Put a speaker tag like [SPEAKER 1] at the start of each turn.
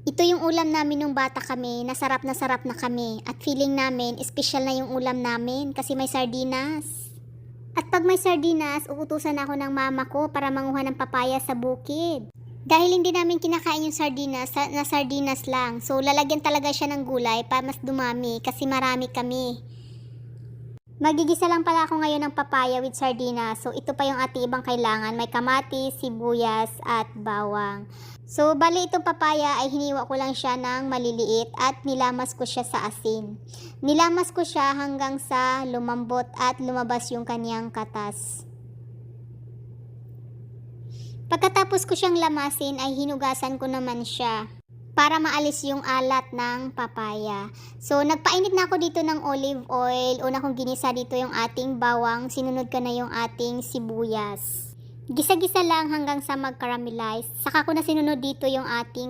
[SPEAKER 1] Ito yung ulam namin nung bata kami, nasarap na kami at feeling namin espesyal na yung ulam namin kasi may sardinas. At pag may sardinas, uutusan ako ng mama ko para manguha ng papaya sa bukid. Dahil hindi namin kinakain yung sardinas na sardinas lang, so lalagyan talaga siya ng gulay para mas dumami kasi marami kami. Magigisa lang pala ako ngayon ng papaya with sardinas. So ito pa yung ating ibang kailangan. May kamatis, sibuyas at bawang. So bali itong papaya ay hiniwa ko lang siya ng maliliit at nilamas ko siya sa asin. Nilamas ko siya hanggang sa lumambot at lumabas yung kanyang katas. Pagkatapos ko siyang lamasin ay hinugasan ko naman siya para maalis yung alat ng papaya. So, nagpainit na ako dito ng olive oil. Una kong ginisa dito yung ating bawang. Sinunod ko na yung ating sibuyas. Gisa-gisa lang hanggang sa mag-caramelize. Saka ko na sinunod dito yung ating